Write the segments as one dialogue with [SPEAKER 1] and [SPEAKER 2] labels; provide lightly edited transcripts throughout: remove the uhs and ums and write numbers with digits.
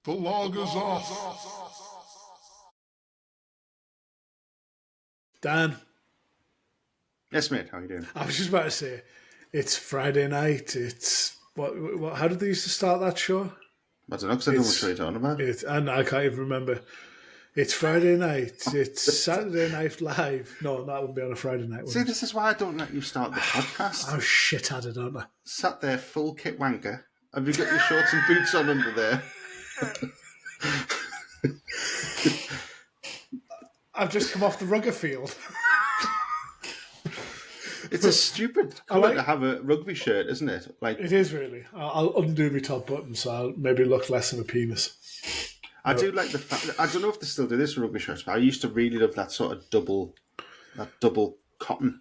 [SPEAKER 1] The log is off.
[SPEAKER 2] Dan.
[SPEAKER 3] Yes, mate. How are you doing?
[SPEAKER 2] I was just about to say, it's Friday night. It's what? How did they used to start that show?
[SPEAKER 3] I don't know, because I don't know what you're talking about.
[SPEAKER 2] And I can't even remember. It's Friday night. It's Saturday Night Live. No, that wouldn't be on a Friday night.
[SPEAKER 3] See, this is why I don't let you start the podcast.
[SPEAKER 2] I'm shit at it, aren't I?
[SPEAKER 3] Sat there, full kit wanker. Have you got your shorts and boots on under there?
[SPEAKER 2] I've just come off the rugger field.
[SPEAKER 3] It's a stupid colour to have a rugby shirt, isn't it? Like
[SPEAKER 2] it is really. I'll undo my top button so I'll maybe look less of a penis.
[SPEAKER 3] I do like the fact. I don't know if they still do this with rugby shirts, but I used to really love that sort of double cotton,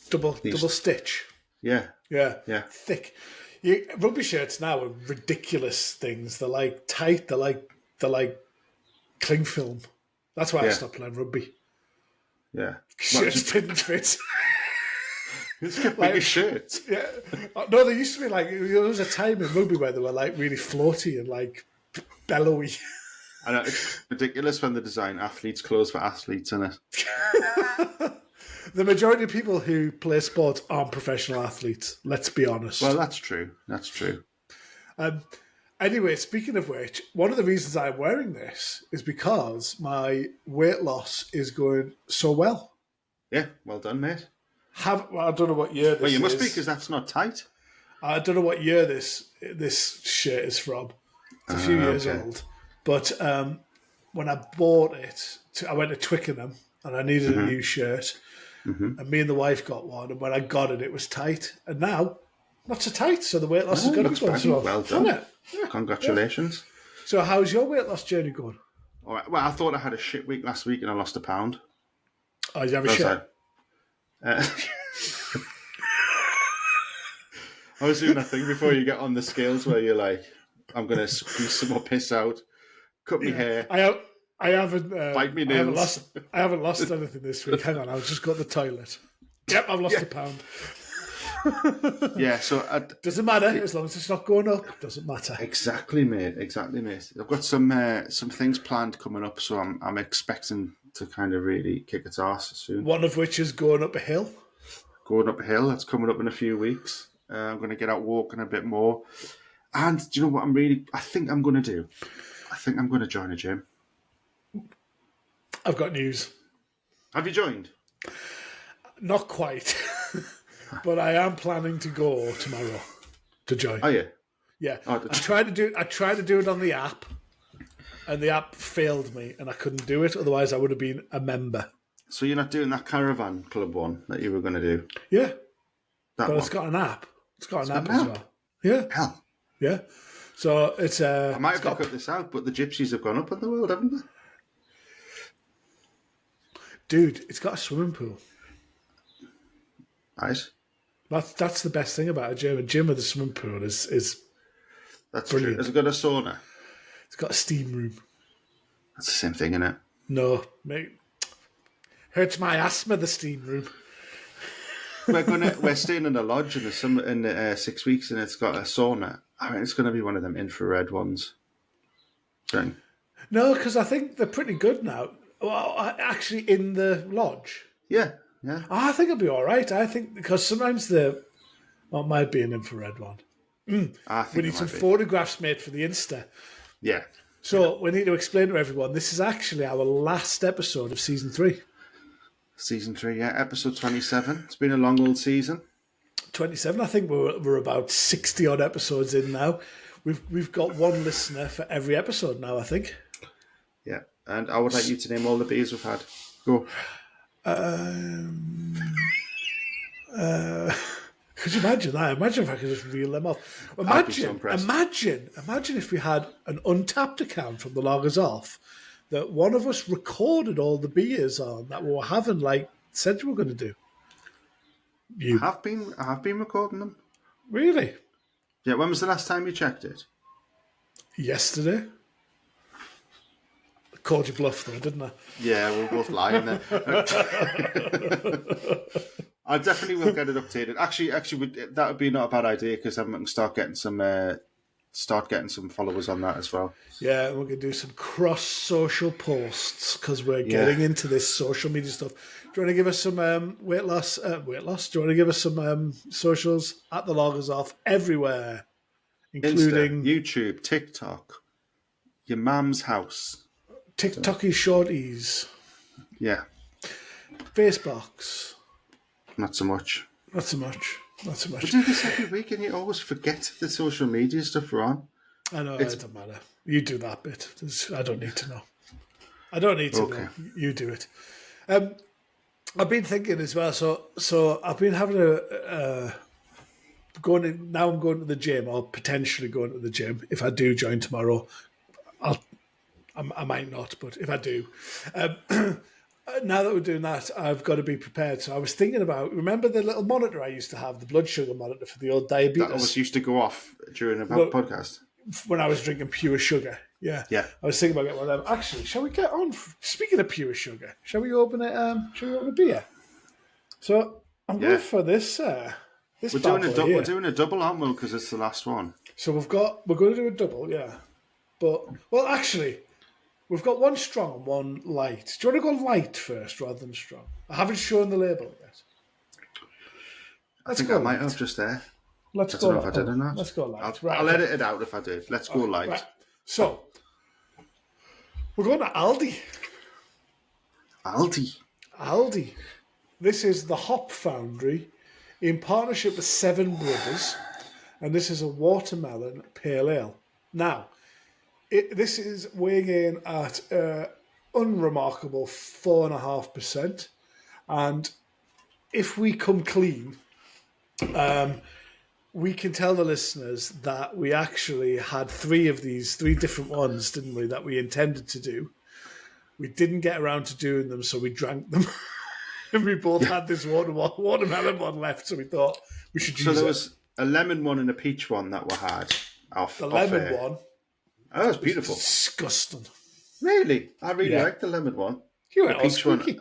[SPEAKER 2] double stitch.
[SPEAKER 3] Yeah.
[SPEAKER 2] Thick. Rugby shirts now are ridiculous things. They're like tight. They're like cling film. That's why I stopped playing rugby.
[SPEAKER 3] Yeah,
[SPEAKER 2] shirts didn't fit.
[SPEAKER 3] It's got bigger shirts.
[SPEAKER 2] Yeah. No, there used to be there was a time in rugby where they were like really floaty and like bellowy.
[SPEAKER 3] I know, it's ridiculous when they design athletes' clothes for athletes, isn't it?
[SPEAKER 2] The majority of people who play sports aren't professional athletes, let's be honest.
[SPEAKER 3] Well, that's true. That's true.
[SPEAKER 2] Anyway, speaking of which, one of the reasons I'm wearing this is because my weight loss is going so well.
[SPEAKER 3] Yeah, well done, mate.
[SPEAKER 2] I don't know what year this is.
[SPEAKER 3] Well, you must be, because that's not tight.
[SPEAKER 2] I don't know what year this shirt is from. It's a few years old. But when I bought it, I went to Twickenham and I needed a new shirt. Mm-hmm. And me and the wife got one. And when I got it, it was tight. And now, not so tight. So the weight loss is good as well. So,
[SPEAKER 3] well done.
[SPEAKER 2] Isn't it?
[SPEAKER 3] Yeah. Congratulations.
[SPEAKER 2] Yeah. So how's your weight loss journey going?
[SPEAKER 3] All right. Well, I thought I had a shit week last week and I lost £1.
[SPEAKER 2] Oh, you have a shit?
[SPEAKER 3] I was doing that thing before you get on the scales where you're like, I'm going to squeeze some more piss out, cut my hair.
[SPEAKER 2] I haven't
[SPEAKER 3] bite me nails.
[SPEAKER 2] I haven't lost anything this week. Hang on, I've just got the toilet. Yep, I've lost £1.
[SPEAKER 3] Yeah, so
[SPEAKER 2] doesn't matter as long as it's not going up. Doesn't matter.
[SPEAKER 3] Exactly, mate. I've got some things planned coming up, so I'm expecting to kind of really kick its arse soon.
[SPEAKER 2] One of which is going up a hill.
[SPEAKER 3] Going up a hill. That's coming up in a few weeks. I'm going to get out walking a bit more. And do you know what I think I'm going to do? I think I'm going to join a gym.
[SPEAKER 2] I've got news.
[SPEAKER 3] Have you joined?
[SPEAKER 2] Not quite. But I am planning to go tomorrow to join.
[SPEAKER 3] Oh, yeah?
[SPEAKER 2] Yeah. I tried to do it on the app, and the app failed me, and I couldn't do it. Otherwise, I would have been a member.
[SPEAKER 3] So you're not doing that caravan club one that you were going to do?
[SPEAKER 2] Yeah. It's got an app. It's got an app as well. Yeah.
[SPEAKER 3] Hell.
[SPEAKER 2] Yeah. So it's
[SPEAKER 3] I might have to cut this out, but the gypsies have gone up in the world, haven't they?
[SPEAKER 2] Dude, it's got a swimming pool.
[SPEAKER 3] Nice.
[SPEAKER 2] That's the best thing about a gym. A gym with a swimming pool is
[SPEAKER 3] that's
[SPEAKER 2] brilliant.
[SPEAKER 3] True. Has it got a sauna?
[SPEAKER 2] It's got a steam room.
[SPEAKER 3] That's the same thing, isn't it?
[SPEAKER 2] No, mate. Hurts my asthma, the steam room.
[SPEAKER 3] We're staying in a lodge in 6 weeks, and it's got a sauna. I mean, it's going to be one of them infrared ones. Thing.
[SPEAKER 2] No, because I think they're pretty good now. Well, actually, in the lodge.
[SPEAKER 3] Yeah.
[SPEAKER 2] I think it'll be all right. I think because sometimes it might be an infrared one. We need some photographs made for the Insta.
[SPEAKER 3] Yeah.
[SPEAKER 2] So we need to explain to everyone, this is actually our last episode of Season 3.
[SPEAKER 3] Season 3, yeah. Episode 27. It's been a long old season.
[SPEAKER 2] 27. I think we're about 60-odd episodes in now. We've got one listener for every episode now, I think.
[SPEAKER 3] Yeah. And I would like you to name all the beers we've had. Go.
[SPEAKER 2] Could you imagine that? Imagine if I could just reel them off. Imagine if we had an untapped account from the Loggers Off that one of us recorded all the beers on that we were having, like said we were going to do.
[SPEAKER 3] I have been recording them.
[SPEAKER 2] Really?
[SPEAKER 3] Yeah. When was the last time you checked it?
[SPEAKER 2] Yesterday. Called you bluff though, didn't I?
[SPEAKER 3] Yeah, we're both lying there. I definitely will get it updated. Actually, that would be not a bad idea because I'm going to start getting some start getting some followers on that as well.
[SPEAKER 2] Yeah, we're going to do some cross-social posts because we're getting into this social media stuff. Do you want to give us some weight loss? Do you want to give us some socials at the Loggers Off everywhere, including
[SPEAKER 3] Insta, YouTube, TikTok, your mum's house.
[SPEAKER 2] TikToky shorties.
[SPEAKER 3] Yeah.
[SPEAKER 2] Facebooks.
[SPEAKER 3] Not so much.
[SPEAKER 2] Not so much.
[SPEAKER 3] We do this every week and you always forget the social media stuff we're on.
[SPEAKER 2] I know, it doesn't matter. You do that bit. I don't need to know. I don't need to know. You do it. I've been thinking as well, so I've been having now I'm going to the gym, or potentially going to the gym. If I do join tomorrow, I might not, but if I do. Now that we're doing that, I've got to be prepared. So I was thinking about, remember the little monitor I used to have, the blood sugar monitor for the old diabetes?
[SPEAKER 3] That always used to go off during a podcast.
[SPEAKER 2] When I was drinking pure sugar. Yeah. I was thinking about getting one of them. Actually, shall we get on? Speaking of pure sugar, shall we open a beer? So I'm going for this. We're
[SPEAKER 3] doing a double, aren't we? Because it's the last one.
[SPEAKER 2] So we're going to do a double, yeah. But actually, we've got one strong and one light. Do you want to go light first rather than strong? I haven't shown the label yet.
[SPEAKER 3] I think I might have just there.
[SPEAKER 2] I don't know
[SPEAKER 3] if I did or not.
[SPEAKER 2] Let's go light.
[SPEAKER 3] I'll edit it out if I did. Let's go light. Right.
[SPEAKER 2] So, we're going to Aldi. Aldi. This is the Hop Foundry in partnership with Seven Brothers, and this is a watermelon pale ale. Now, this is weighing in at unremarkable 4.5%, and if we come clean, we can tell the listeners that we actually had three different ones, didn't we, that we intended to do. We didn't get around to doing them, so we drank them. And we both had this watermelon one left, so we thought we should use it. So
[SPEAKER 3] there was a lemon one and a peach one that we had.
[SPEAKER 2] The lemon one.
[SPEAKER 3] Oh, that was beautiful.
[SPEAKER 2] Disgusting.
[SPEAKER 3] Really? I really liked the lemon one.
[SPEAKER 2] You went all squeaky.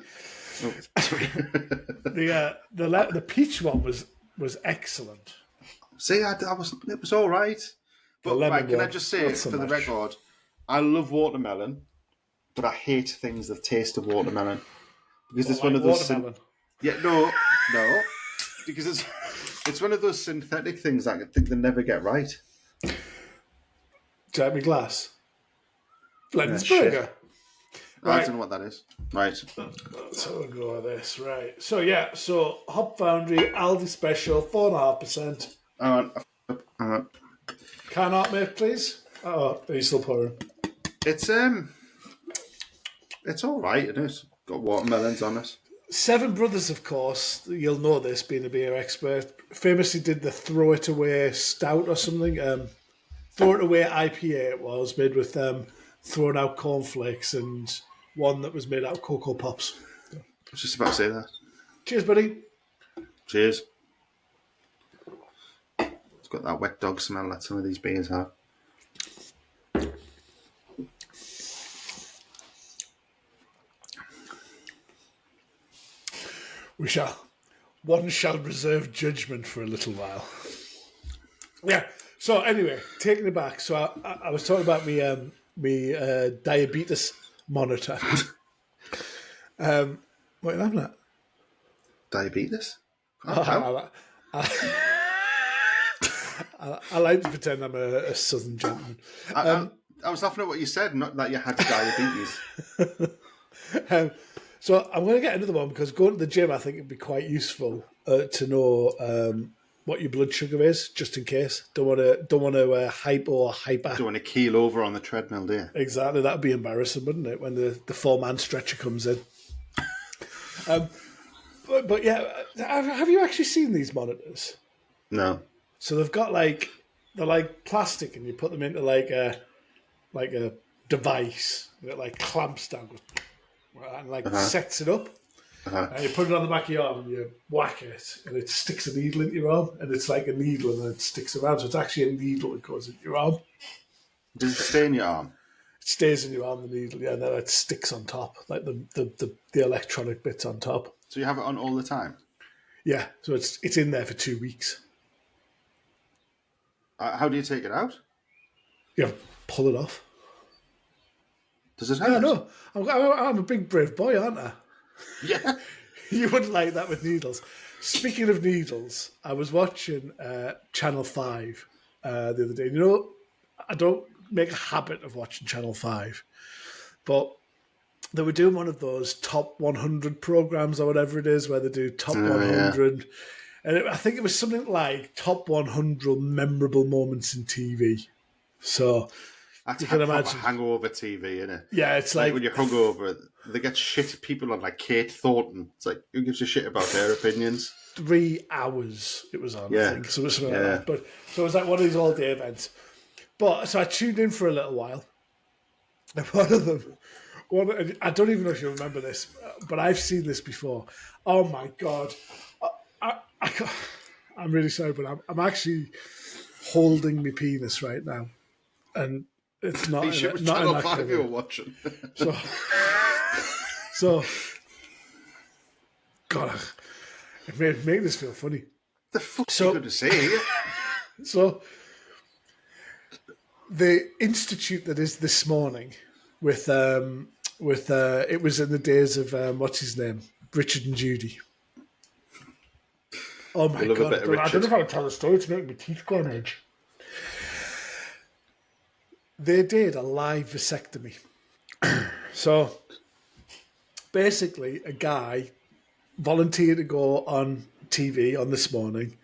[SPEAKER 2] The peach one was excellent.
[SPEAKER 3] See, it was all right. But can I just say, for the record, I love watermelon, but I hate things that taste of watermelon. Because it's one of those... no. Because it's one of those synthetic things that I think they never get right.
[SPEAKER 2] Jeremy Glass. Flensburger.
[SPEAKER 3] Right. I don't know what that is. Right.
[SPEAKER 2] So we'll go with this. Right. So Hop Foundry, Aldi Special, 4.5%.
[SPEAKER 3] Hang on.
[SPEAKER 2] Can art, mate, please? Oh, are you still pouring?
[SPEAKER 3] It's all right, it is. Got watermelons on it.
[SPEAKER 2] Seven Brothers, of course, you'll know this, being a beer expert, famously did the Throw It Away Stout or something. Throw It Away IPA it was, made with thrown out cornflakes, and one that was made out of Cocoa Pops.
[SPEAKER 3] I was just about to say that.
[SPEAKER 2] Cheers, buddy.
[SPEAKER 3] Cheers. It's got that wet dog smell that some of these beers have.
[SPEAKER 2] One shall reserve judgment for a little while. Yeah. So anyway, taking it back. So I was talking about me diabetes monitor. What are you laughing at?
[SPEAKER 3] Diabetes?
[SPEAKER 2] I like to pretend I'm a southern gentleman.
[SPEAKER 3] I was laughing at what you said, not that you had diabetes.
[SPEAKER 2] So I'm going to get into the one because going to the gym, I think it'd be quite useful to know what your blood sugar is, just in case. Don't want to hype or hyper.
[SPEAKER 3] Don't want to keel over on the treadmill, do you?
[SPEAKER 2] Exactly, that'd be embarrassing, wouldn't it, when the 4-man stretcher comes in? But yeah, have you actually seen these monitors?
[SPEAKER 3] No.
[SPEAKER 2] So they've got they're like plastic, and you put them into like a device that like clamps down and sets it up. And you put it on the back of your arm and you whack it, and it sticks a needle into your arm, and it's like a needle, and then it sticks around. So it's actually a needle that goes into your arm.
[SPEAKER 3] Does it stay in your arm?
[SPEAKER 2] It stays in your arm, the needle, yeah, and then it sticks on top, like the electronic bits on top.
[SPEAKER 3] So you have it on all the time?
[SPEAKER 2] Yeah, so it's in there for 2 weeks.
[SPEAKER 3] How do you take it out?
[SPEAKER 2] Yeah, pull it off.
[SPEAKER 3] Does it hurt?
[SPEAKER 2] Yeah, no. I'm a big brave boy, aren't I?
[SPEAKER 3] Yeah.
[SPEAKER 2] You wouldn't like that with needles. Speaking of needles, I was watching Channel 5 the other day. You know, I don't make a habit of watching Channel 5, but they were doing one of those top 100 programs or whatever it is, where they do top 100. Yeah. And I think it was something like top 100 memorable moments in TV. So
[SPEAKER 3] that's you can imagine hangover TV, isn't it?
[SPEAKER 2] Yeah, it's like
[SPEAKER 3] when you're hungover, they get shit people on like Kate Thornton. It's like, who gives a shit about their opinions?
[SPEAKER 2] 3 hours it was on, I think. So it was something like that. But so it was like one of these all day events. But so I tuned in for a little while. And one of them, I don't even know if you remember this, but I've seen this before. Oh my God. I'm really sorry, but I'm actually holding my penis right now. And it's not.
[SPEAKER 3] It was Channel 5 you were watching.
[SPEAKER 2] So, God, it made this feel funny.
[SPEAKER 3] The fuck are you going to say?
[SPEAKER 2] So, the institute that is this morning with it was in the days of what's his name, Richard and Judy. Oh my God! I don't know if I can tell the story to make my teeth go on edge. They did a live vasectomy. So basically, a guy volunteered to go on TV on This Morning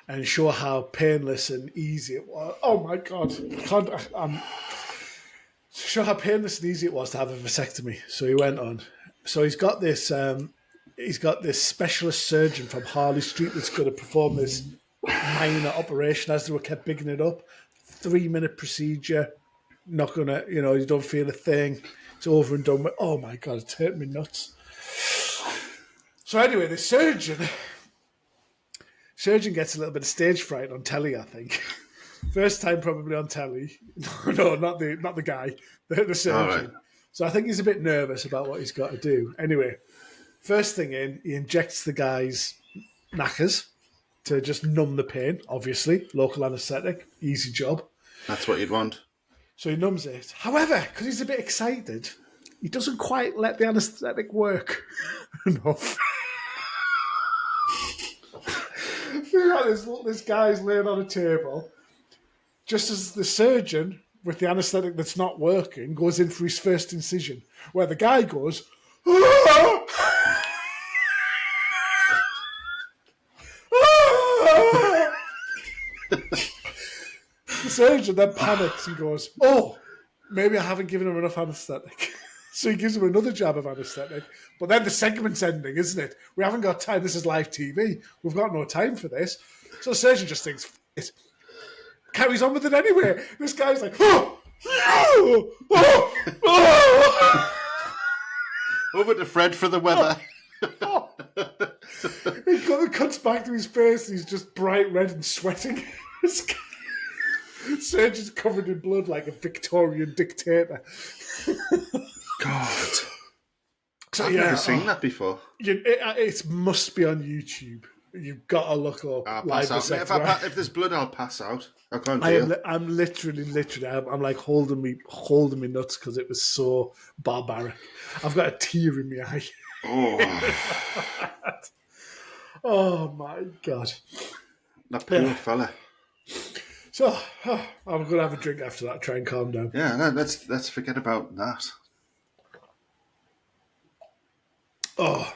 [SPEAKER 2] and show how painless and easy it was. Oh my God! Show how painless and easy it was to have a vasectomy. So he went on. So he's got this specialist surgeon from Harley Street that's going to perform this minor operation as they were kept bigging it up. 3-minute procedure, not gonna, you don't feel a thing. It's over and done with. Oh my God, it's hurting me nuts. So anyway, the surgeon gets a little bit of stage fright on telly, I think. First time probably on telly. No, not the guy, the surgeon. Right. So I think he's a bit nervous about what he's got to do. Anyway, first thing in, he injects the guy's knackers to just numb the pain, obviously. Local anaesthetic, easy job.
[SPEAKER 3] That's what you'd want.
[SPEAKER 2] So he numbs it. However, because he's a bit excited, he doesn't quite let the anaesthetic work enough. This guy's laying on a table, just as the surgeon, with the anaesthetic that's not working, goes in for his first incision, where the guy goes, "Ah!" The surgeon then panics and goes, "Oh, maybe I haven't given him enough anaesthetic." So he gives him another jab of anaesthetic. But then the segment's ending, isn't it? We haven't got time. This is live TV. We've got no time for this. So the surgeon just thinks, it carries on with it anyway. This guy's like, "Oh, oh, oh, oh."
[SPEAKER 3] Over to Fred for the weather.
[SPEAKER 2] Oh. He cuts back to his face and he's just bright red and sweating. Surgeon's covered in blood like a Victorian dictator.
[SPEAKER 3] God. So, I've never seen that before.
[SPEAKER 2] It must be on YouTube. You've got to look up.
[SPEAKER 3] If there's blood, I'll pass out. I can't deal.
[SPEAKER 2] I'm literally. I'm like holding me nuts because it was so barbaric. I've got a tear in my eye.
[SPEAKER 3] Oh.
[SPEAKER 2] Oh my God.
[SPEAKER 3] That poor fella.
[SPEAKER 2] So I'm gonna have a drink after that. Try and calm down.
[SPEAKER 3] Yeah, no, let's forget about that.
[SPEAKER 2] Oh.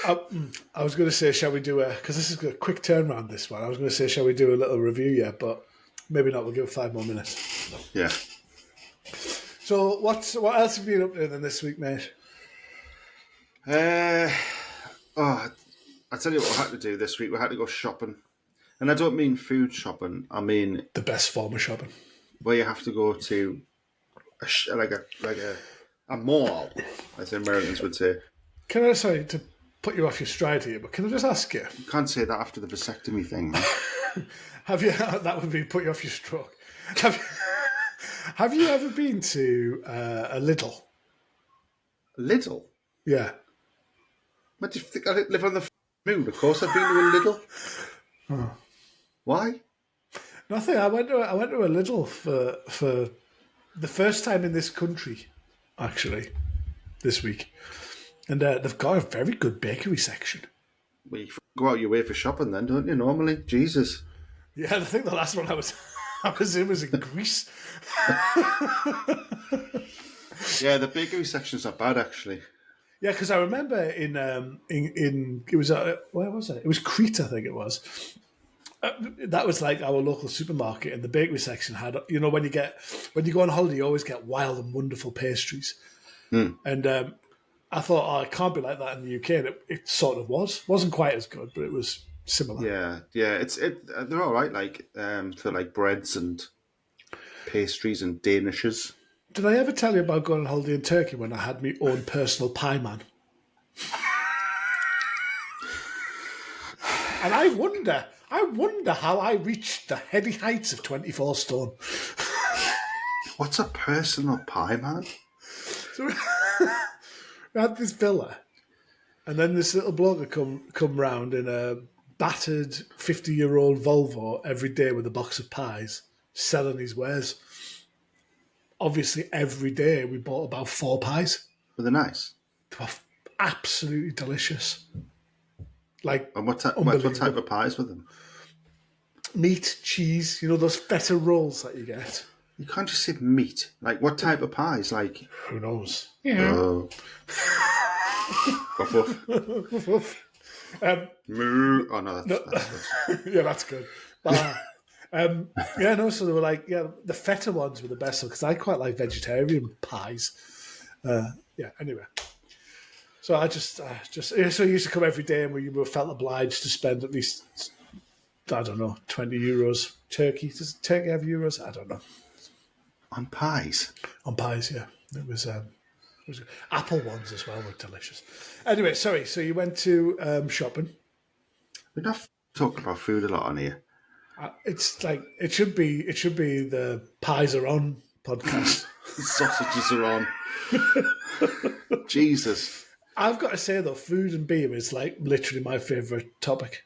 [SPEAKER 2] I was going to say, shall we do because this is a quick turnaround, this one. I was going to say, shall we do a little review yet? But maybe not. We'll give it 5 more minutes.
[SPEAKER 3] Yeah.
[SPEAKER 2] So what else have you been up to then this week, mate?
[SPEAKER 3] I tell you what we had to do this week. We had to go shopping. And I don't mean food shopping. I mean...
[SPEAKER 2] the best form of shopping.
[SPEAKER 3] Where you have to go to a mall, as the Americans would say.
[SPEAKER 2] Can I say, to put you off your stride here, but can I just ask you?
[SPEAKER 3] You can't say that after the vasectomy thing, man.
[SPEAKER 2] Have you? That would be put you off your stroke. Have you ever been to a Lidl?
[SPEAKER 3] Lidl?
[SPEAKER 2] Yeah.
[SPEAKER 3] What do you think? I live on the moon. Of course I've been to a Lidl.
[SPEAKER 2] Oh.
[SPEAKER 3] Why?
[SPEAKER 2] Nothing. I went to a Lidl for the first time in this country, actually, this week, and they've got a very good bakery section.
[SPEAKER 3] Well, you go out your way for shopping, then, don't you? Normally, Jesus.
[SPEAKER 2] Yeah, I think the last one I was in was in Greece.
[SPEAKER 3] Yeah, the bakery section's not bad, actually.
[SPEAKER 2] Yeah, because I remember in it was where was it? It was Crete, I think it was. That was like our local supermarket, and the bakery section had, when you go on holiday, you always get wild and wonderful pastries. And I thought, it can't be like that in the UK, and it sort of wasn't quite as good, but it was similar.
[SPEAKER 3] Yeah. They're all right, like for like breads and pastries and danishes.
[SPEAKER 2] Did I ever tell you about going on holiday in Turkey when I had my own personal pie man? And I wonder how I reached the heady heights of 24 stone.
[SPEAKER 3] What's a personal pie man?
[SPEAKER 2] So we had this villa, and then this little bloke would come round in a battered 50-year-old Volvo every day with a box of pies, selling his wares. Obviously, every day we bought about 4 pies.
[SPEAKER 3] Were they nice?
[SPEAKER 2] They were absolutely delicious.
[SPEAKER 3] And what type of pies were them?
[SPEAKER 2] Meat, cheese, those feta rolls that you get.
[SPEAKER 3] You can't just say meat. Like, what type of pies? Like,
[SPEAKER 2] who knows?
[SPEAKER 3] Yeah. Oh.
[SPEAKER 2] Woof, woof.
[SPEAKER 3] Moo. Oh no, that's
[SPEAKER 2] yeah, that's good. But, so they were like, the feta ones were the best because I quite like vegetarian pies. Anyway. So I just so I used to come every day, and we felt obliged to spend at least, I don't know, 20 euros. Turkey, does Turkey have euros? I don't know.
[SPEAKER 3] On pies?
[SPEAKER 2] On pies, yeah. It was apple ones as well were delicious. Anyway, sorry. So you went to shopping.
[SPEAKER 3] We're not talking about food a lot on here.
[SPEAKER 2] It's like it should be the pies are on podcast.
[SPEAKER 3] The sausages are on. Jesus.
[SPEAKER 2] I've got to say though, food and beer is like literally my favourite topic.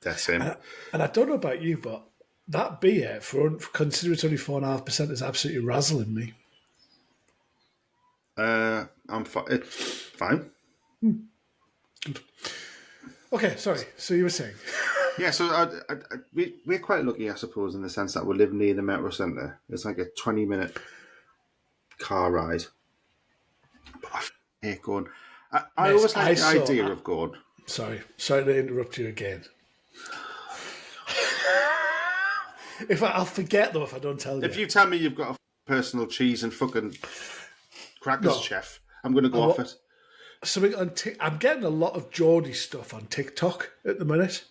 [SPEAKER 3] That's him.
[SPEAKER 2] And I don't know about you, but that beer, considering it's only 4.5%, is absolutely razzling me.
[SPEAKER 3] I'm fine. It's fine.
[SPEAKER 2] Good. Okay, sorry. So you were saying?
[SPEAKER 3] Yeah, so we're quite lucky, I suppose, in the sense that we live near the Metro Centre. It's like a 20-minute car ride. But I hate going. I always like the idea of going.
[SPEAKER 2] Sorry to interrupt you again. I'll forget though if I don't tell you.
[SPEAKER 3] If you tell me you've got a personal cheese and fucking crackers chef, I'm going to go off it.
[SPEAKER 2] I'm getting a lot of Geordie stuff on TikTok at the minute.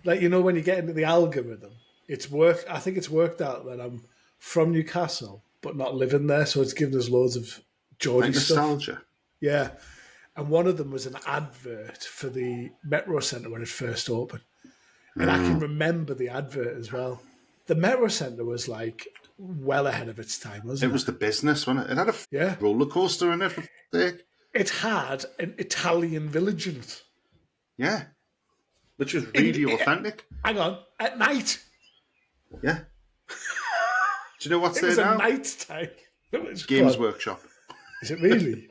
[SPEAKER 2] Like, when you get into the algorithm, I think it's worked out that I'm from Newcastle, but not living there, so it's given us loads of Geordie stuff.
[SPEAKER 3] Nostalgia.
[SPEAKER 2] Yeah. And one of them was an advert for the Metro Centre when it first opened. And I can remember the advert as well. The Metro Centre was like well ahead of its time, wasn't it?
[SPEAKER 3] It was the business, wasn't it? It had a roller coaster in it, for sake.
[SPEAKER 2] It had an Italian village in it.
[SPEAKER 3] Yeah. Which was really authentic.
[SPEAKER 2] Hang on, at night.
[SPEAKER 3] Yeah. Do you know what's there now?
[SPEAKER 2] It was night time.
[SPEAKER 3] Games Workshop.
[SPEAKER 2] Is it really?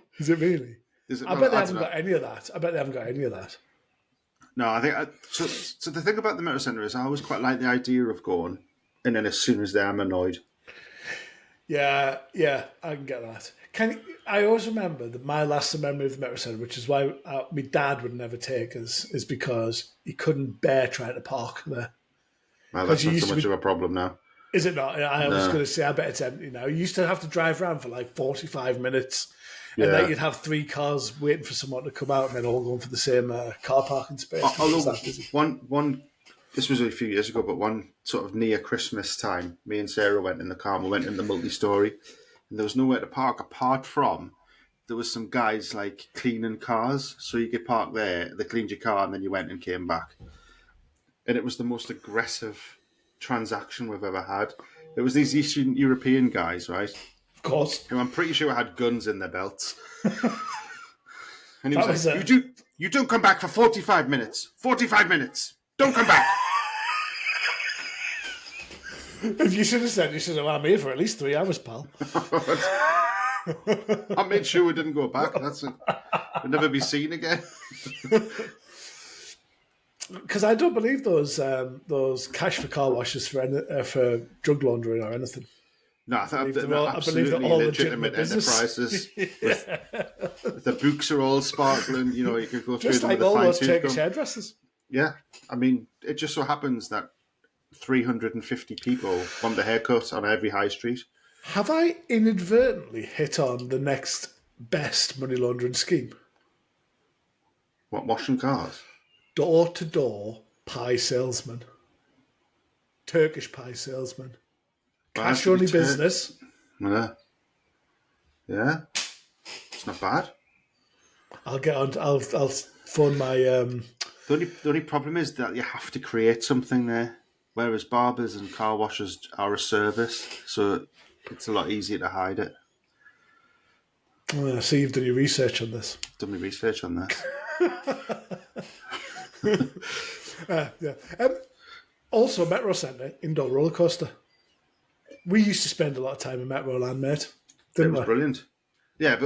[SPEAKER 2] I bet they haven't got any of that.
[SPEAKER 3] No, I think... So the thing about the Metro Centre is I always quite like the idea of going, and then as soon as there I'm annoyed.
[SPEAKER 2] Yeah, I can get that. I always remember that my last memory of the Metro Centre, which is why my dad would never take us, is because he couldn't bear trying to park there.
[SPEAKER 3] Well, that's not so much of a problem now.
[SPEAKER 2] Is it not? I was going to say, I bet it's empty now. You used to have to drive around for like 45 minutes, and then you'd have 3 cars waiting for someone to come out, and then all going for the same car parking space.
[SPEAKER 3] Although one, this was a few years ago, but one sort of near Christmas time, me and Sarah went in the car and we went in the multi-story, and there was nowhere to park apart from there was some guys like cleaning cars, so you could park there. They cleaned your car and then you went and came back, and it was the most aggressive transaction we've ever had. It was these Eastern European guys, right?
[SPEAKER 2] Of course.
[SPEAKER 3] Who I'm pretty sure had guns in their belts. And he was like, you don't come back for 45 minutes. 45 minutes. Don't come back.
[SPEAKER 2] If you should have said, well, I'm here for at least 3 hours, pal.
[SPEAKER 3] I made sure we didn't go back. That's it. We'll never be seen again.
[SPEAKER 2] Because I don't believe those cash for car washes for drug laundering or anything.
[SPEAKER 3] No, I believe they're absolutely legitimate enterprises. The books are all sparkling. You could go through
[SPEAKER 2] just
[SPEAKER 3] them
[SPEAKER 2] like
[SPEAKER 3] with
[SPEAKER 2] all
[SPEAKER 3] a
[SPEAKER 2] those
[SPEAKER 3] fine-tooth
[SPEAKER 2] Turkish
[SPEAKER 3] comb.
[SPEAKER 2] hairdressers.
[SPEAKER 3] Yeah, I mean, it just so happens that 350 people want a haircut on every high street.
[SPEAKER 2] Have I inadvertently hit on the next best money laundering scheme?
[SPEAKER 3] What, washing cars?
[SPEAKER 2] Door-to-door pie salesman. Turkish pie salesman. Cash-only business.
[SPEAKER 3] Yeah. It's not bad.
[SPEAKER 2] I'll get on. I'll phone my.
[SPEAKER 3] The only problem is that you have to create something there, whereas barbers and car washers are a service, so it's a lot easier to hide it.
[SPEAKER 2] So you've done your research on this.
[SPEAKER 3] Done my research on this.
[SPEAKER 2] Yeah. Also, Metro Centre indoor roller coaster. We used to spend a lot of time in Metroland, mate.
[SPEAKER 3] It was brilliant. Yeah,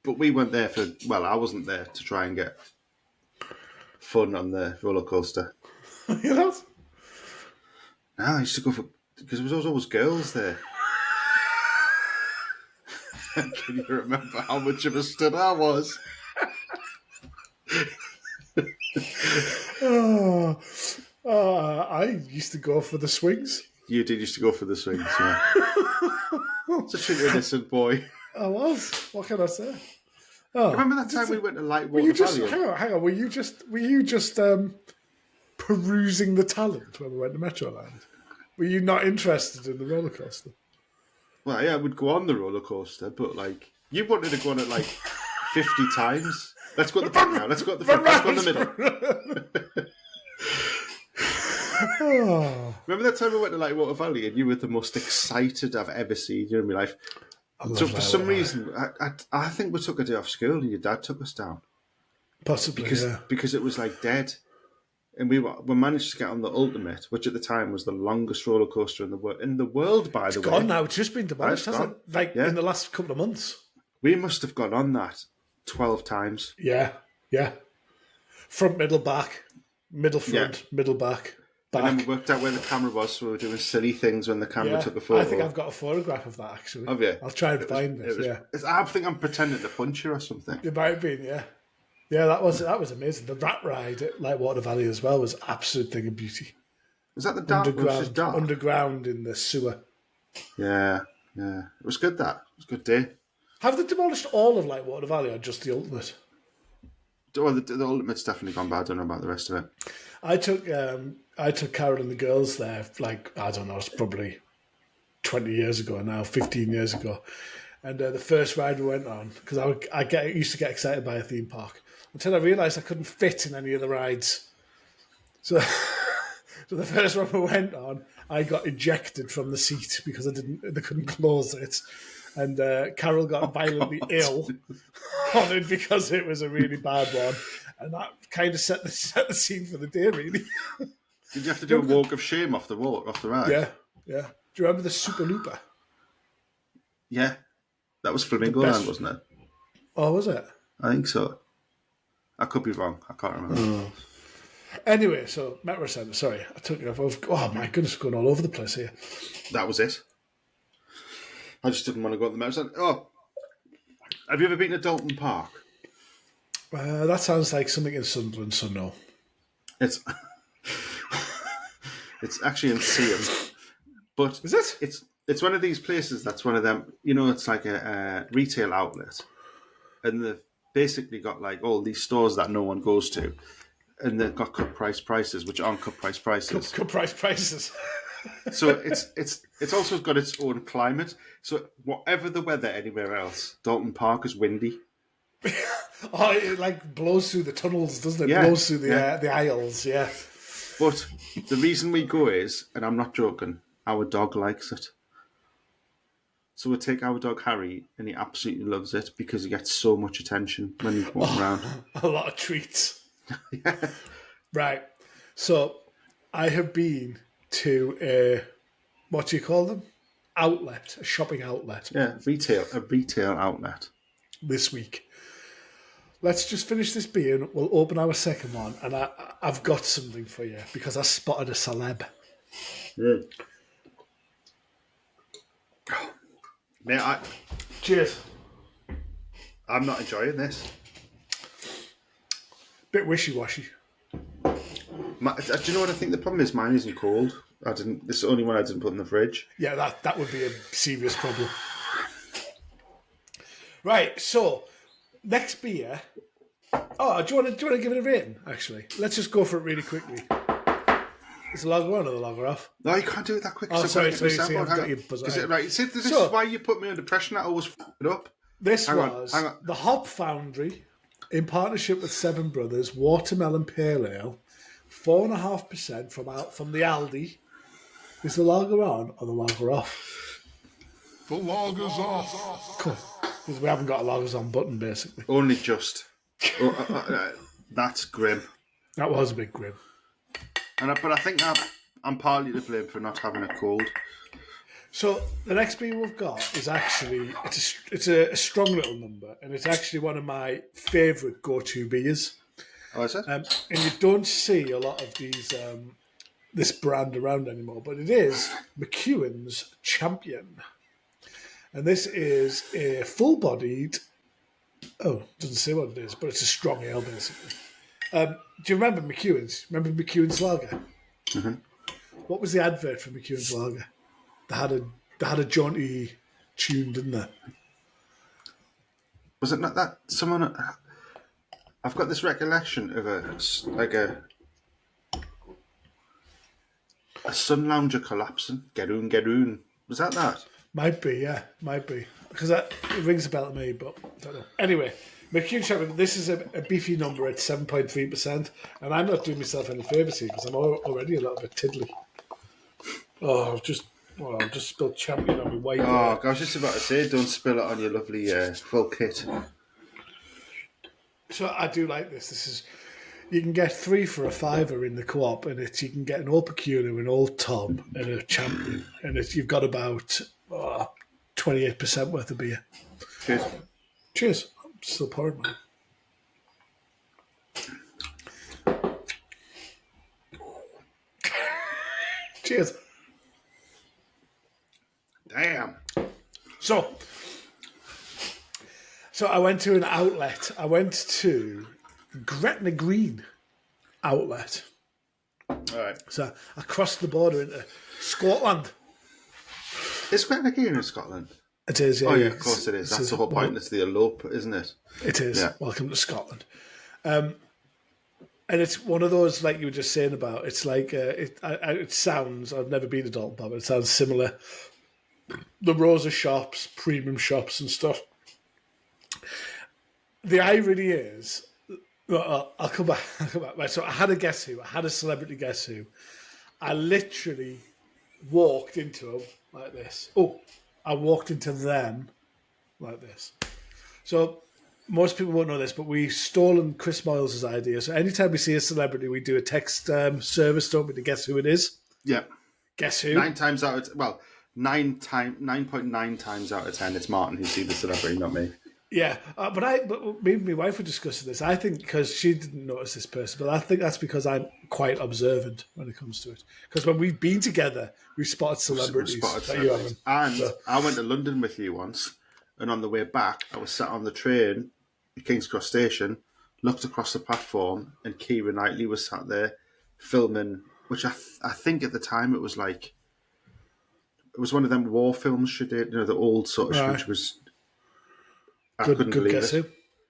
[SPEAKER 3] but we went there for. Well, I wasn't there to try and get fun on the roller coaster.
[SPEAKER 2] You know?
[SPEAKER 3] No, I used to go for because there was always girls there. Can you remember how much of a stud I was?
[SPEAKER 2] I used to go for the swings.
[SPEAKER 3] You did used to go for the swings, yeah. Such an innocent boy.
[SPEAKER 2] I was. What can I say? Oh,
[SPEAKER 3] remember that time we went to Lightwater Valley?
[SPEAKER 2] Hang on. Were you just perusing the talent when we went to Metroland? Were you not interested in the roller coaster?
[SPEAKER 3] Well, yeah, I would go on the roller coaster, but you wanted to go on it 50 times. Let's go at the back now. Let's go at the front. Let's go in the middle. Remember that time we went to Lightwater Valley and you were the most excited I've ever seen you in my life? So for some reason, I think we took a day off school and your dad took us down.
[SPEAKER 2] Possibly,
[SPEAKER 3] because it was dead. And we managed to get on the Ultimate, which at the time was the longest roller coaster in the world, by the way.
[SPEAKER 2] It's gone now. It's just been demolished, hasn't it? In the last couple of months.
[SPEAKER 3] We must have gone on that 12 times.
[SPEAKER 2] Yeah. Front, middle, back. Middle, front, middle, back.
[SPEAKER 3] And then we worked out where the camera was, so we were doing silly things when the camera took a photo.
[SPEAKER 2] I think I've got a photograph of that, actually.
[SPEAKER 3] Have you?
[SPEAKER 2] I'll try and find this,
[SPEAKER 3] I think I'm pretending to punch you or something.
[SPEAKER 2] It might have been, yeah. Yeah, that was amazing. The rat ride at Lightwater Valley as well was absolute thing of beauty.
[SPEAKER 3] Was that the dark?
[SPEAKER 2] Underground in the sewer.
[SPEAKER 3] Yeah. It was good, that. It was a good day.
[SPEAKER 2] Have they demolished all of Lightwater Valley or just the Ultimate?
[SPEAKER 3] Well, the Ultimate's definitely gone bad. I don't know about the rest of it.
[SPEAKER 2] I took Carol and the girls there, I don't know, it's probably 20 years ago now, 15 years ago. And the first ride we went on, because I used to get excited by a theme park, until I realised I couldn't fit in any of the rides. So the first one we went on, I got ejected from the seat because they couldn't close it. And Carol got violently ill on it because it was a really bad one. And that kind of set the scene for the day, really.
[SPEAKER 3] Did you have to do a walk of shame off the ride?
[SPEAKER 2] Yeah. Do you remember the Super Looper?
[SPEAKER 3] Yeah. That was Flamingo Land, wasn't it?
[SPEAKER 2] Oh, was it?
[SPEAKER 3] I think so. I could be wrong. I can't remember.
[SPEAKER 2] Oh. Anyway, so Metro Centre, sorry, I took you off. Oh, my goodness, going all over the place here.
[SPEAKER 3] That was it. I just didn't want to go to the Metro Centre. Oh, have you ever been to Dalton Park?
[SPEAKER 2] That sounds like something in Sunderland, so no.
[SPEAKER 3] It's actually in Seaham. But
[SPEAKER 2] is it?
[SPEAKER 3] It's one of these places that's one of them, it's like a retail outlet. And they've basically got all these stores that no one goes to. And they've got cut prices, which aren't cut prices.
[SPEAKER 2] Cut prices.
[SPEAKER 3] So it's also got its own climate. So whatever the weather anywhere else, Dalton Park is windy.
[SPEAKER 2] Oh, it blows through the tunnels, doesn't it?
[SPEAKER 3] Yeah,
[SPEAKER 2] Blows through the aisles, yeah.
[SPEAKER 3] But the reason we go is, and I'm not joking, our dog likes it. So we take our dog Harry, and he absolutely loves it because he gets so much attention when he's walking around.
[SPEAKER 2] A lot of treats.
[SPEAKER 3] Yeah.
[SPEAKER 2] Right. So I have been to a what do you call them? Outlet, a shopping outlet.
[SPEAKER 3] Yeah, a retail outlet.
[SPEAKER 2] This week. Let's just finish this beer and we'll open our second one. And I've got something for you because I spotted a celeb.
[SPEAKER 3] Mm. Mate,
[SPEAKER 2] cheers.
[SPEAKER 3] I'm not enjoying this.
[SPEAKER 2] Bit wishy-washy.
[SPEAKER 3] Do you know what I think the problem is? Mine isn't cold. This is the only one I didn't put in the fridge.
[SPEAKER 2] Yeah, that would be a serious problem. Right, so next beer. Oh, do you want to give it a rating? Actually, let's just go for it really quickly. Is the lager on or the lager off?
[SPEAKER 3] No, you can't do it that quick.
[SPEAKER 2] Oh, sorry, I've got you buzzed.
[SPEAKER 3] Right, this is why you put me under pressure. That always f*** it up.
[SPEAKER 2] This was the Hop Foundry in partnership with Seven Brothers Watermelon Pale Ale, 4.5% from the Aldi. Is the lager on or the lager off?
[SPEAKER 1] The lager's off.
[SPEAKER 2] Cool. Because we haven't got a lagers on button, basically.
[SPEAKER 3] Only just. That's grim.
[SPEAKER 2] That was a bit grim.
[SPEAKER 3] But I think I'm partly to blame for not having a cold.
[SPEAKER 2] So the next beer we've got is actually it's a strong little number, and it's actually one of my favourite go-to beers.
[SPEAKER 3] Oh, is it?
[SPEAKER 2] And you don't see a lot of these this brand around anymore, but it is McEwans Champion, and this is a full-bodied. Oh, it doesn't say what it is, but it's a strong ale basically. Do you remember McEwans? Remember McEwans Lager?
[SPEAKER 3] Mm-hmm.
[SPEAKER 2] What was the advert for McEwans Lager? They had a jaunty tune, didn't they?
[SPEAKER 3] Was it not that someone? I've got this recollection of a sun lounger collapsing. Geroon, geroon. Was that?
[SPEAKER 2] Might be, yeah, might be. Because it rings a bell to me, but I don't know. Anyway, McEwans Champion, this is a beefy number at 7.3%, and I'm not doing myself any favours here because I'm already a little bit tiddly. Oh, I've just spilled Champion on my white.
[SPEAKER 3] Oh, I was just about to say, don't spill it on your lovely full kit.
[SPEAKER 2] So I do like this. This is, you can get 3 for $5 in the co-op, and you can get an Old Pecuna, an Old Tom, and a Champion, and you've got about 28% worth of beer.
[SPEAKER 3] Cheers.
[SPEAKER 2] Cheers. I'm still pouring mine. Cheers.
[SPEAKER 3] Damn.
[SPEAKER 2] So I went to an outlet. I went to Gretna Green outlet.
[SPEAKER 3] All right.
[SPEAKER 2] So I crossed the border into Scotland.
[SPEAKER 3] Is Gretna Green in Scotland?
[SPEAKER 2] It is, yeah.
[SPEAKER 3] Oh, yeah, of course it is. That's the whole point. It's the elope, isn't it?
[SPEAKER 2] It is. Yeah. Welcome to Scotland. And it's one of those, like you were just saying about, it's like, it sounds, I've never been to Dalton Pub, but it sounds similar. The rows of shops, premium shops and stuff. The irony is, I'll come back. Right, so I had a Guess Who. I had a celebrity Guess Who. I literally walked into them like this. Oh, I walked into them like this. So most people won't know this, but we've stolen Chris Moyles' idea. So anytime we see a celebrity, we do a text service, don't we, to guess who it is?
[SPEAKER 3] Yeah.
[SPEAKER 2] Guess who?
[SPEAKER 3] 9.9 times out of 10, it's Martin who's seen the celebrity, not me.
[SPEAKER 2] Yeah, but me and my wife were discussing this. I think because she didn't notice this person, but I think that's because I'm quite observant when it comes to it. Because when we've been together, we've spotted celebrities.
[SPEAKER 3] And I went to London with you once, and on the way back, I was sat on the train at King's Cross Station, looked across the platform, and Keira Knightley was sat there filming, which I think at the time it was one of them war films she did, the old sort of,
[SPEAKER 2] right.
[SPEAKER 3] Which was...
[SPEAKER 2] Good Guess Who.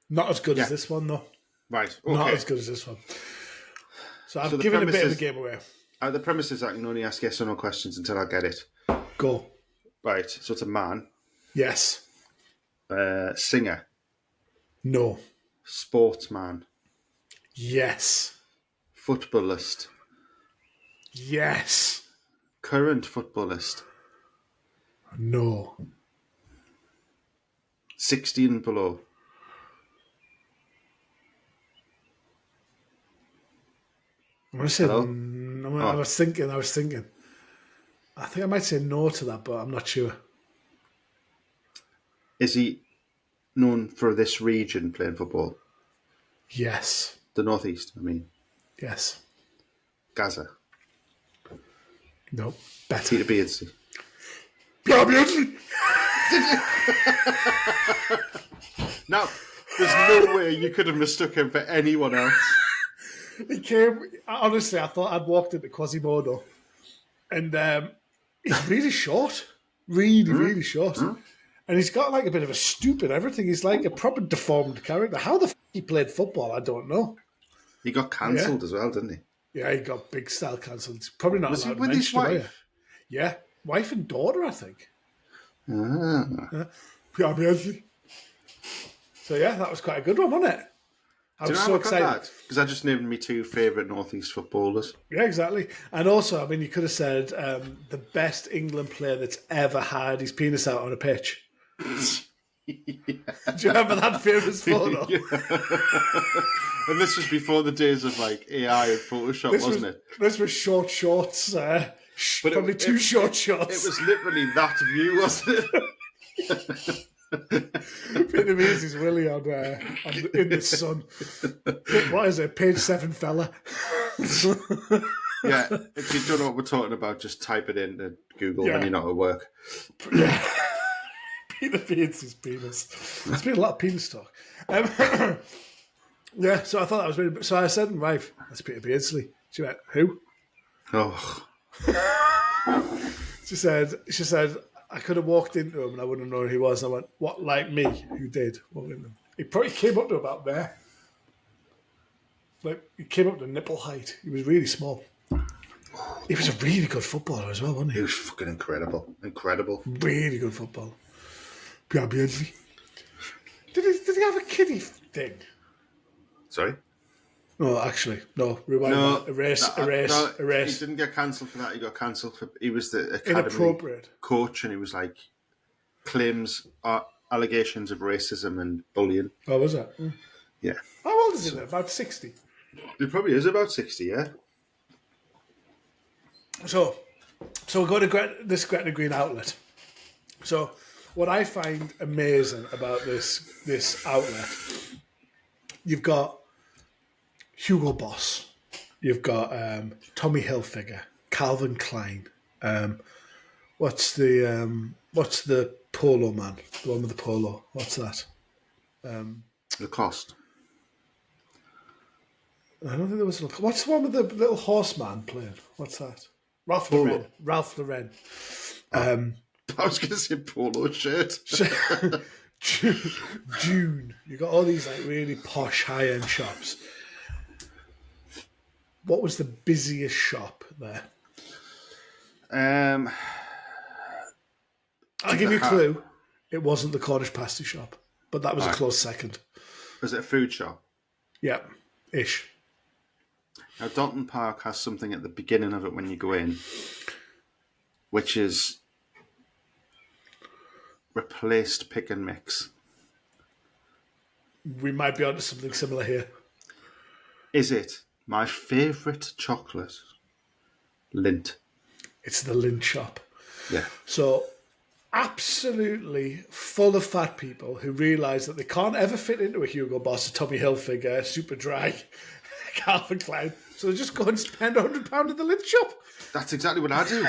[SPEAKER 2] Not as good as this one, though.
[SPEAKER 3] Right. Okay.
[SPEAKER 2] Not as good as this one. So I've given a bit of the game away.
[SPEAKER 3] The premise is I can only ask yes or no questions until I get it.
[SPEAKER 2] Go.
[SPEAKER 3] Right. So it's a man.
[SPEAKER 2] Yes.
[SPEAKER 3] Singer.
[SPEAKER 2] No.
[SPEAKER 3] Sportsman.
[SPEAKER 2] Yes.
[SPEAKER 3] Footballist.
[SPEAKER 2] Yes.
[SPEAKER 3] Current footballist.
[SPEAKER 2] No.
[SPEAKER 3] 16 and below.
[SPEAKER 2] I was thinking. I think I might say no to that, but I'm not sure.
[SPEAKER 3] Is he known for this region playing football?
[SPEAKER 2] Yes.
[SPEAKER 3] The Northeast, I mean.
[SPEAKER 2] Yes.
[SPEAKER 3] Gaza.
[SPEAKER 2] No. Better.
[SPEAKER 3] Peter Beardsley.
[SPEAKER 2] Peter Beardsley!
[SPEAKER 3] Now, there's no way you could have mistook him for anyone else.
[SPEAKER 2] He came, honestly, I thought I'd walked into Quasimodo. And he's really short. Really short. And he's got like a bit of a stoop and everything. He's like a proper deformed character. How the f*** he played football, I don't know.
[SPEAKER 3] He got cancelled as well, didn't he?
[SPEAKER 2] Yeah, he got big style cancelled. Probably not
[SPEAKER 3] Was he
[SPEAKER 2] allowed
[SPEAKER 3] with
[SPEAKER 2] to
[SPEAKER 3] his
[SPEAKER 2] mention it,
[SPEAKER 3] wife?
[SPEAKER 2] Yeah, wife and daughter, I think.
[SPEAKER 3] Ah.
[SPEAKER 2] So yeah, that was quite a good one, wasn't it? I was so excited
[SPEAKER 3] because I just named me two favourite Northeast footballers.
[SPEAKER 2] Yeah, exactly. And also, I mean, you could have said the best England player that's ever had his penis out on a pitch. Do you remember that famous photo?
[SPEAKER 3] And this was before the days of like AI and Photoshop, wasn't it?
[SPEAKER 2] This was short shorts. Probably too short shorts.
[SPEAKER 3] It was literally that view, wasn't it?
[SPEAKER 2] Peter Beardsley's Willie on in the sun. What is it? Page 7 fella.
[SPEAKER 3] Yeah, if you don't know what we're talking about, just type it into Google when you're not at work.
[SPEAKER 2] Yeah. Peter Beardsley's penis. There's been a lot of penis talk. Yeah, so I thought that was really. So I said, wife, that's Peter Beardsley. She went, who?
[SPEAKER 3] Oh.
[SPEAKER 2] She said, I could have walked into him and I wouldn't have known who he was. And I went, what, like me? Who did? He probably came up to about there. Like, he came up to nipple height. He was really small. He was a really good footballer as well, wasn't he?
[SPEAKER 3] He was fucking incredible. Incredible.
[SPEAKER 2] Really good footballer. Peter Beardsley. Did he have a kiddie thing?
[SPEAKER 3] Sorry?
[SPEAKER 2] No, actually, no. Rewind.
[SPEAKER 3] No,
[SPEAKER 2] Erase.
[SPEAKER 3] He didn't get cancelled for that. He got cancelled for. He was the academy
[SPEAKER 2] inappropriate
[SPEAKER 3] coach, and he was like claims allegations of racism and bullying.
[SPEAKER 2] Oh, was that? Mm.
[SPEAKER 3] Yeah.
[SPEAKER 2] How old is he? About 60.
[SPEAKER 3] He probably is about 60. Yeah.
[SPEAKER 2] So we go to this Gretna Green outlet. So what I find amazing about this outlet, you've got Hugo Boss, you've got Tommy Hilfiger, Calvin Klein. What's the polo man? The one with the polo. What's that?
[SPEAKER 3] Lacoste.
[SPEAKER 2] I don't think there was. What's the one with the little horseman playing? What's that? Ralph Lauren.
[SPEAKER 3] I was going to say polo shirt.
[SPEAKER 2] June. You got all these like really posh high-end shops. What was the busiest shop there? I'll give you a clue. It wasn't the Cornish pasty shop, but that was a close second.
[SPEAKER 3] Was it a food shop?
[SPEAKER 2] Yeah, ish.
[SPEAKER 3] Now, Dalton Park has something at the beginning of it when you go in, which is replaced pick and mix.
[SPEAKER 2] We might be onto something similar here.
[SPEAKER 3] Is it my favourite chocolate? Lindt.
[SPEAKER 2] It's the Lindt shop.
[SPEAKER 3] Yeah.
[SPEAKER 2] So, absolutely full of fat people who realise that they can't ever fit into a Hugo Boss, a Tommy Hilfiger, Superdry, Calvin Klein. So they just go and spend £100 at the Lindt shop.
[SPEAKER 3] That's exactly what I do.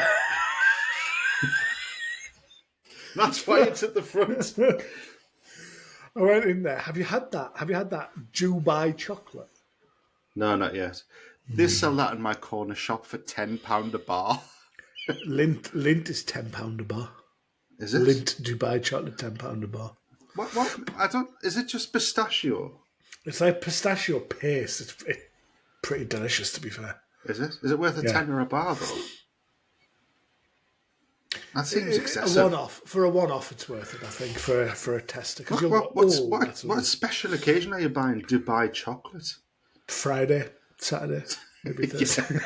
[SPEAKER 3] That's why it's at the front.
[SPEAKER 2] I went in there. Have you had that? Have you had that Dubai chocolate?
[SPEAKER 3] No, not yet. They sell that in my corner shop for £10 a bar.
[SPEAKER 2] Lindt is £10 a bar.
[SPEAKER 3] Is it?
[SPEAKER 2] Lindt Dubai chocolate, £10 a bar.
[SPEAKER 3] What? I don't. Is it just pistachio?
[SPEAKER 2] It's like pistachio paste. It's pretty delicious, to be fair.
[SPEAKER 3] Is it? Is it worth a tenner a bar though? That seems excessive.
[SPEAKER 2] For a one-off, it's worth it. I think for a tester.
[SPEAKER 3] What special occasion are you buying Dubai chocolate?
[SPEAKER 2] Friday, Saturday, maybe Thursday.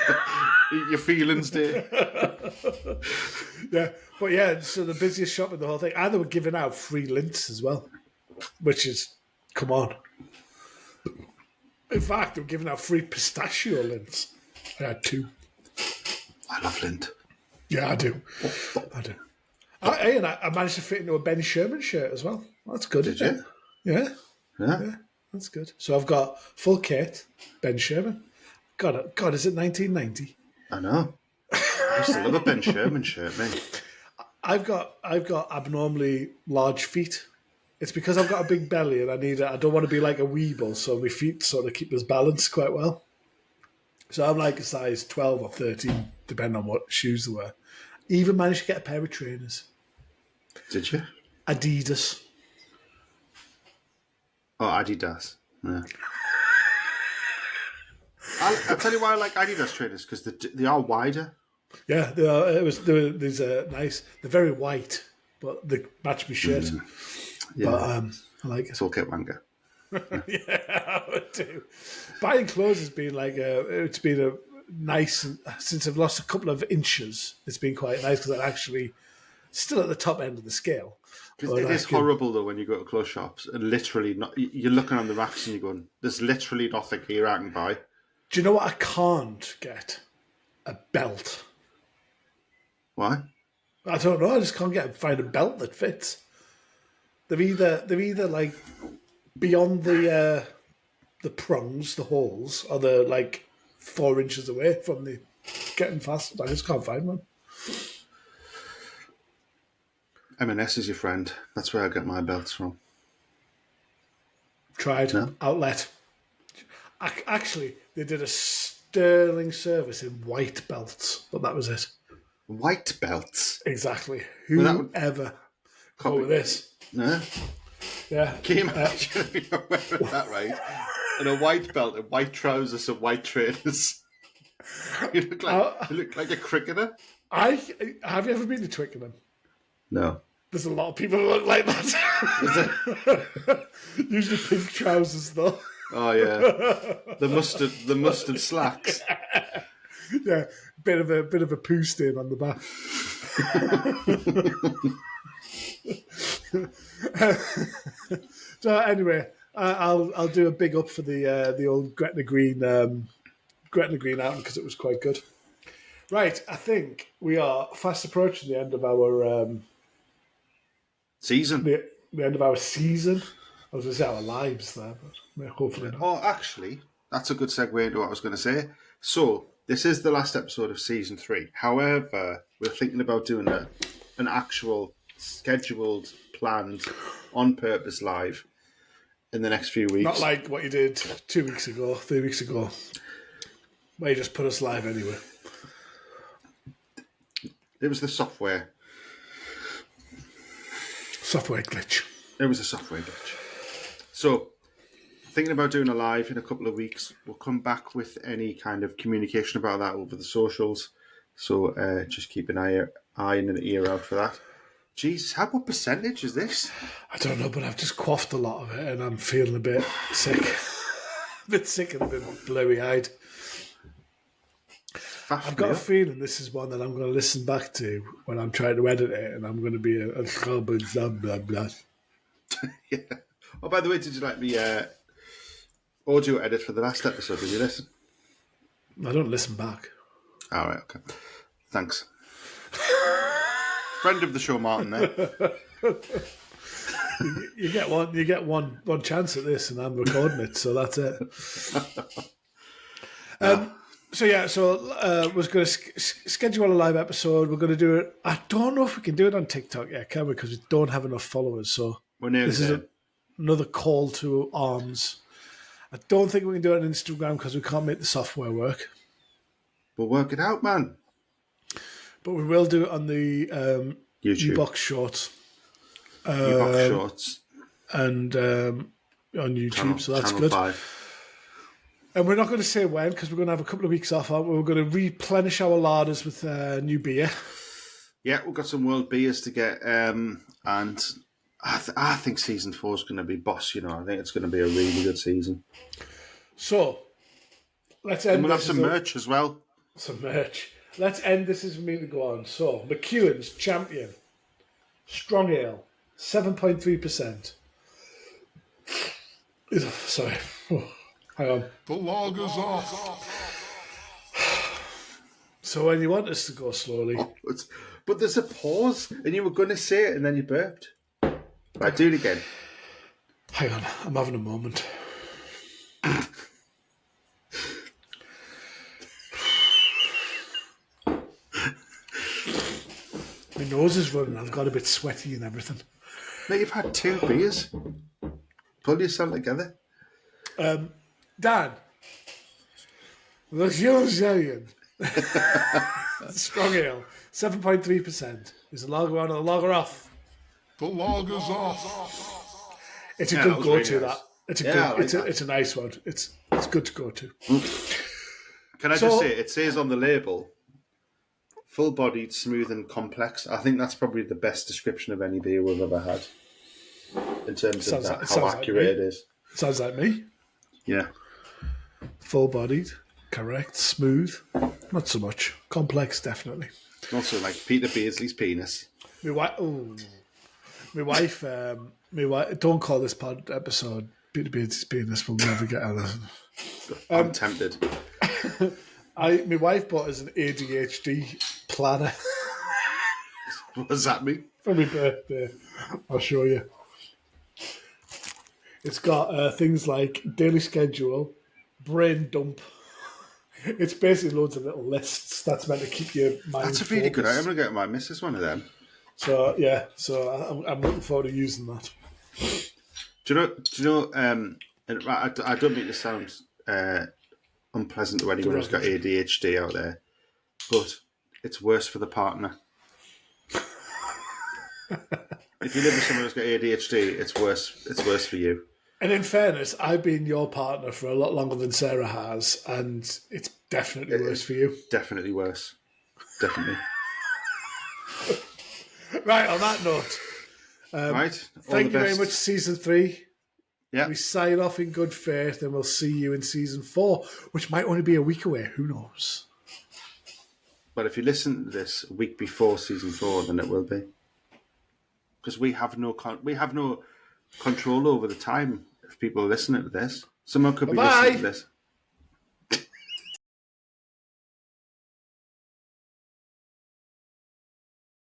[SPEAKER 3] Your feelings day.
[SPEAKER 2] Yeah, but yeah. So the busiest shop in the whole thing, and they were giving out free Lindts as well, which is, come on. In fact, they were giving out free pistachio Lindts. I had 2.
[SPEAKER 3] I love Lindt.
[SPEAKER 2] Yeah, I do. I managed to fit into a Ben Sherman shirt as well. That's good.
[SPEAKER 3] Did you?
[SPEAKER 2] Yeah.
[SPEAKER 3] Yeah.
[SPEAKER 2] Yeah, that's good. So I've got full kit, Ben Sherman. God, is it 1990?
[SPEAKER 3] I know. I used to love a Ben Sherman shirt, mate.
[SPEAKER 2] I've got abnormally large feet. It's because I've got a big belly and I don't want to be like a weeble, so my feet sort of keep us balanced quite well. So I'm like a size 12 or 13, depending on what shoes they were. Even managed to get a pair of trainers.
[SPEAKER 3] Did you?
[SPEAKER 2] Adidas.
[SPEAKER 3] Oh, Adidas. Yeah. I'll tell you why I like Adidas trainers, because they are wider.
[SPEAKER 2] Yeah, they are. These nice. They're very white, but they match my shirt.
[SPEAKER 3] Yeah.
[SPEAKER 2] But I like it.
[SPEAKER 3] It's all kit wanker.
[SPEAKER 2] Yeah, I do. Buying clothes has been like it's been a nice since I've lost a couple of inches. It's been quite nice because I'm actually still at the top end of the scale.
[SPEAKER 3] It is horrible though when you go to clothes shops and literally you're looking on the racks and you're going, "There's literally nothing here I can buy."
[SPEAKER 2] Do you know what I can't get? A belt.
[SPEAKER 3] Why?
[SPEAKER 2] I don't know. I just can't find a belt that fits. They're either like beyond the prongs, the holes, or they're like 4 inches away from the getting fastened. I just can't find one.
[SPEAKER 3] M&S is your friend. That's where I get my belts from.
[SPEAKER 2] Tried.
[SPEAKER 3] No?
[SPEAKER 2] Outlet. Actually, they did a sterling service in white belts, but that was it.
[SPEAKER 3] White belts?
[SPEAKER 2] Exactly. Who ever go with this?
[SPEAKER 3] No?
[SPEAKER 2] Yeah.
[SPEAKER 3] Can you imagine if you're wearing that, right? And a white belt and white trousers and white trainers. You look like a cricketer.
[SPEAKER 2] Have you ever been to Twickenham?
[SPEAKER 3] No.
[SPEAKER 2] There's a lot of people who look like that. Usually pink trousers, though.
[SPEAKER 3] Oh yeah, the mustard slacks.
[SPEAKER 2] Yeah, bit of a poo stain on the back. So anyway, I'll do a big up for the old Gretna Green outing because it was quite good. Right, I think we are fast approaching the end of our
[SPEAKER 3] season.
[SPEAKER 2] The end of our season. I was going to say our lives there, but hopefully not.
[SPEAKER 3] Oh, actually, that's a good segue into what I was going to say. So, this is the last episode of season 3. However, we're thinking about doing an actual scheduled, planned, on purpose live in the next few weeks.
[SPEAKER 2] Not like what you did 2 weeks ago, 3 weeks ago, where you just put us live anyway.
[SPEAKER 3] It was the software.
[SPEAKER 2] Software glitch.
[SPEAKER 3] It was a software glitch. So, thinking about doing a live in a couple of weeks. We'll come back with any kind of communication about that over the socials. So, just keep an eye and an ear out for that. Jeez, what percentage is this?
[SPEAKER 2] I don't know, but I've just quaffed a lot of it and I'm feeling a bit sick. A bit sick and a bit blurry-eyed. I've got a feeling this is one that I'm going to listen back to when I'm trying to edit it and I'm going to be a blah, blah, blah.
[SPEAKER 3] Yeah. Oh, by the way, did you like the audio edit for the last episode? Did you listen?
[SPEAKER 2] I don't listen back.
[SPEAKER 3] All right, okay. Thanks. Friend of the show, Martin. There.
[SPEAKER 2] You get one chance at this, and I'm recording it, so that's it. So we're going to schedule a live episode. We're going to do it. I don't know if we can do it on TikTok yet, can we? Because we don't have enough followers. So
[SPEAKER 3] we're nearly there.
[SPEAKER 2] Another call to arms. I don't think we can do it on Instagram because we can't make the software work.
[SPEAKER 3] We'll work it out, man.
[SPEAKER 2] But we will do it on the
[SPEAKER 3] YouTube
[SPEAKER 2] U-Box Shorts.
[SPEAKER 3] U-Box Shorts.
[SPEAKER 2] And on YouTube, so that's good.
[SPEAKER 3] 5.
[SPEAKER 2] And we're not going to say when because we're going to have a couple of weeks off. We're going to replenish our larders with new beer.
[SPEAKER 3] Yeah, we've got some world beers to get. And I think season 4 is going to be boss, I think it's going to be a really good season.
[SPEAKER 2] So, let's end.
[SPEAKER 3] And we'll have some merch as well.
[SPEAKER 2] Some merch. Let's end this as me to go on. So, McEwans Champion. Strong Ale. 7.3%. Sorry. Oh, hang on.
[SPEAKER 1] The log is off.
[SPEAKER 2] So when you want us to go slowly...
[SPEAKER 3] But there's a pause, and you were going to say it, and then you burped. Right, do it again.
[SPEAKER 2] Hang on, I'm having a moment. My nose is running. I've got a bit sweaty and everything.
[SPEAKER 3] Mate, you've had 2 beers. Pull yourself together.
[SPEAKER 2] Dan, the Young Strong Ale, 7.3%. Is the lager on or the lager off?
[SPEAKER 1] The lager's off.
[SPEAKER 2] It's a good go-to.
[SPEAKER 3] Really nice.
[SPEAKER 2] That it's a good. It's a nice one. It's good to go to.
[SPEAKER 3] Can I just say, it says on the label, full-bodied, smooth, and complex. I think that's probably the best description of any beer we've ever had in terms of how accurate it is.
[SPEAKER 2] Sounds like me.
[SPEAKER 3] Yeah.
[SPEAKER 2] Full-bodied, correct, smooth, not so much. Complex, definitely.
[SPEAKER 3] Also like Peter Beardsley's penis.
[SPEAKER 2] My wife, don't call this pod episode Peter Beardsley's penis. We'll never get out of it.
[SPEAKER 3] I'm tempted.
[SPEAKER 2] My wife bought us an ADHD planner.
[SPEAKER 3] What does that mean?
[SPEAKER 2] For my birthday. I'll show you. It's got things like daily schedule, brain dump. It's basically loads of little lists that's meant to keep your mind
[SPEAKER 3] That's a really good.
[SPEAKER 2] focused.
[SPEAKER 3] I'm going to get my missus one of them.
[SPEAKER 2] So yeah, I'm looking forward to using that.
[SPEAKER 3] Do you know? And I don't mean to sound unpleasant to anyone who's got ADHD out there, but it's worse for the partner. If you live with someone who's got ADHD, it's worse. It's worse for you.
[SPEAKER 2] And in fairness, I've been your partner for a lot longer than Sarah has, and it's definitely worse for you.
[SPEAKER 3] Definitely worse. Definitely.
[SPEAKER 2] Right, on that note,
[SPEAKER 3] Right.
[SPEAKER 2] Thank you very much, Season 3.
[SPEAKER 3] Yeah.
[SPEAKER 2] We sign off in good faith, and we'll see you in Season 4, which might only be a week away. Who knows?
[SPEAKER 3] But if you listen to this a week before Season 4, then it will be. Because we have no control over the time if people are listening to this. Someone could be listening to this.